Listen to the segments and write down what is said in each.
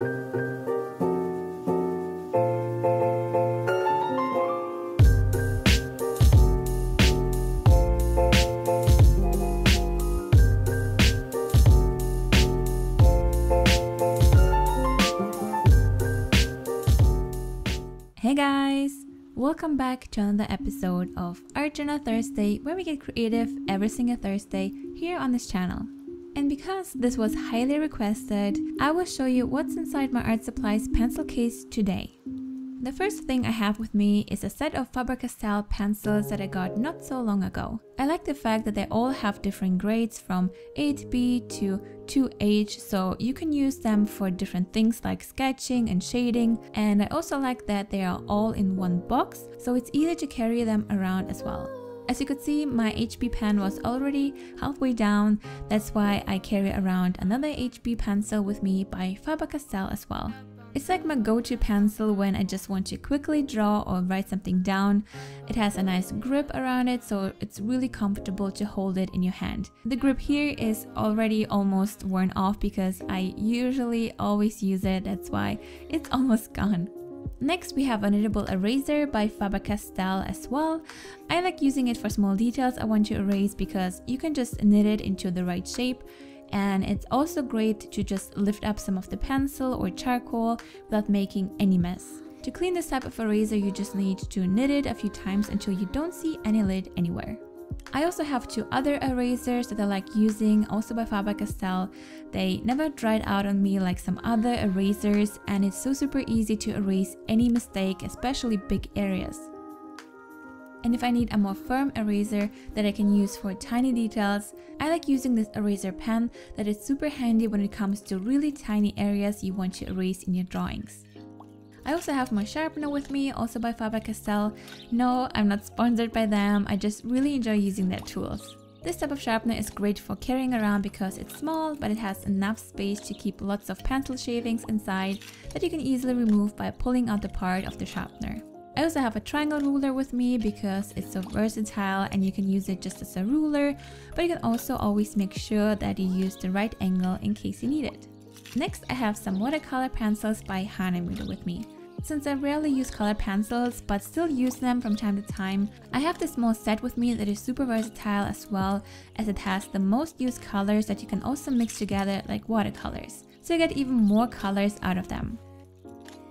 Hey guys! Welcome back to another episode of Art Journal Thursday, where we get creative every single Thursday here on this channel. And because this was highly requested, I will show you what's inside my art supplies pencil case today. The first thing I have with me is a set of Faber-Castell pencils that I got not so long ago. I like the fact that they all have different grades from 8B to 2H, so you can use them for different things like sketching and shading, and I also like that they are all in one box, so it's easy to carry them around as well. As you could see, my HB pen was already halfway down, that's why I carry around another HB pencil with me by Faber-Castell as well. It's like my go-to pencil when I just want to quickly draw or write something down. It has a nice grip around it, so it's really comfortable to hold it in your hand. The grip here is already almost worn off because I usually always use it, that's why it's almost gone. Next we have a Kneadable eraser by Faber-Castell as well. I like using it for small details I want to erase because you can just knit it into the right shape. And it's also great to just lift up some of the pencil or charcoal without making any mess. To clean this type of eraser, you just need to knit it a few times until you don't see any lid anywhere. I also have two other erasers that I like using, also by Faber-Castell. They never dried out on me like some other erasers, and it's so super easy to erase any mistake, especially big areas. And if I need a more firm eraser that I can use for tiny details, I like using this eraser pen that is super handy when it comes to really tiny areas you want to erase in your drawings. I also have my sharpener with me, also by Faber-Castell. No, I'm not sponsored by them, I just really enjoy using their tools. This type of sharpener is great for carrying around because it's small, but it has enough space to keep lots of pencil shavings inside that you can easily remove by pulling out the part of the sharpener. I also have a triangle ruler with me because it's so versatile and you can use it just as a ruler, but you can also always make sure that you use the right angle in case you need it. Next, I have some watercolor pencils by Hahnemühle with me. Since I rarely use colored pencils but still use them from time to time, I have this small set with me that is super versatile as well, as it has the most used colors that you can also mix together like watercolors, so you get even more colors out of them.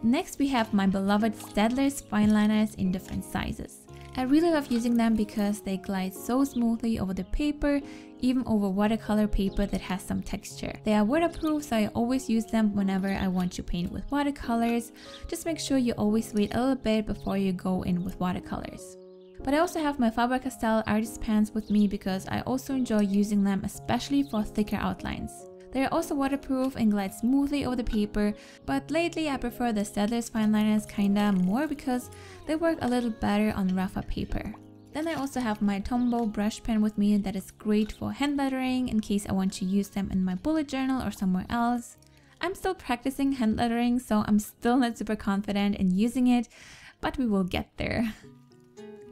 Next we have my beloved Staedtler's Fineliners in different sizes. I really love using them because they glide so smoothly over the paper, even over watercolor paper that has some texture. They are waterproof, so I always use them whenever I want to paint with watercolors. Just make sure you always wait a little bit before you go in with watercolors. But I also have my Faber-Castell artist pens with me because I also enjoy using them, especially for thicker outlines. They are also waterproof and glide smoothly over the paper, but lately I prefer the Staedtler's Fineliners kinda more because they work a little better on rougher paper. Then I also have my Tombow Brush Pen with me that is great for hand lettering in case I want to use them in my bullet journal or somewhere else. I'm still practicing hand lettering, so I'm still not super confident in using it, but we will get there.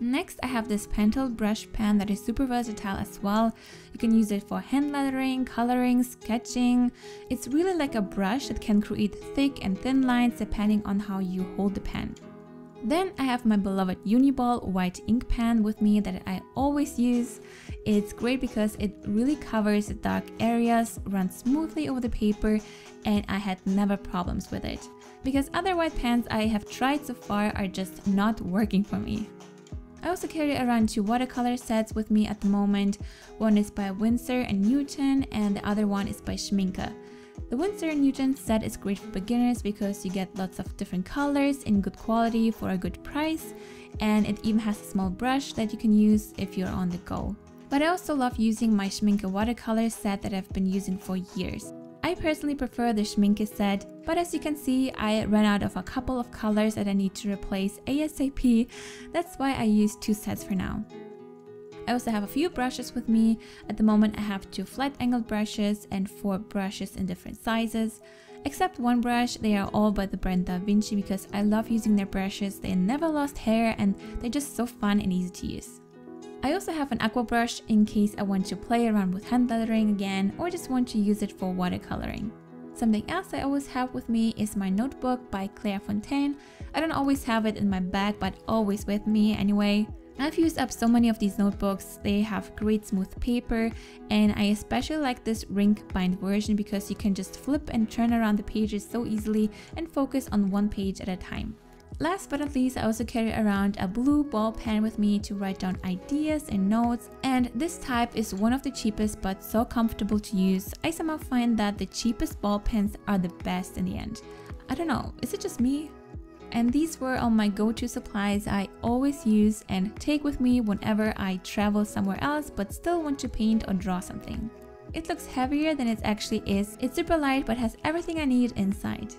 Next, I have this Pentel Brush Pen that is super versatile as well. You can use it for hand lettering, coloring, sketching. It's really like a brush that can create thick and thin lines depending on how you hold the pen. Then I have my beloved Uni-Ball white ink pen with me that I always use. It's great because it really covers the dark areas, runs smoothly over the paper, and I had never problems with it. Because other white pens I have tried so far are just not working for me. I also carry around two watercolor sets with me at the moment. One is by Winsor & Newton and the other one is by Schmincke. The Winsor & Newton set is great for beginners because you get lots of different colors in good quality for a good price, and it even has a small brush that you can use if you're on the go. But I also love using my Schmincke watercolor set that I've been using for years. I personally prefer the Schmincke set, but as you can see, I ran out of a couple of colors that I need to replace ASAP. That's why I use two sets for now. I also have a few brushes with me. At the moment I have two flat angled brushes and 4 brushes in different sizes. Except one brush, they are all by the brand Da Vinci because I love using their brushes. They never lost hair and they're just so fun and easy to use. I also have an aqua brush in case I want to play around with hand lettering again or just want to use it for watercoloring. Something else I always have with me is my notebook by Clairefontaine. I don't always have it in my bag, but always with me anyway. I've used up so many of these notebooks. They have great smooth paper, and I especially like this ring bind version because you can just flip and turn around the pages so easily and focus on one page at a time. Last but not least, I also carry around a blue ball pen with me to write down ideas and notes, and this type is one of the cheapest but so comfortable to use. I somehow find that the cheapest ball pens are the best in the end. I don't know, is it just me? And these were all my go-to supplies I always use and take with me whenever I travel somewhere else but still want to paint or draw something. It looks heavier than it actually is. It's super light but has everything I need inside.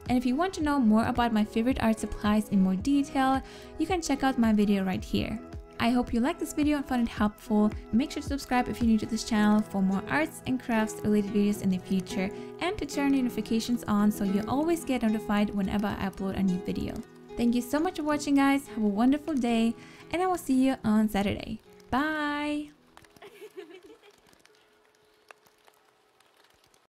And if you want to know more about my favorite art supplies in more detail, you can check out my video right here. I hope you liked this video and found it helpful. Make sure to subscribe if you're new to this channel for more arts and crafts related videos in the future, and to turn notifications on so you always get notified whenever I upload a new video. Thank you so much for watching, guys. Have a wonderful day, and I will see you on Saturday. Bye!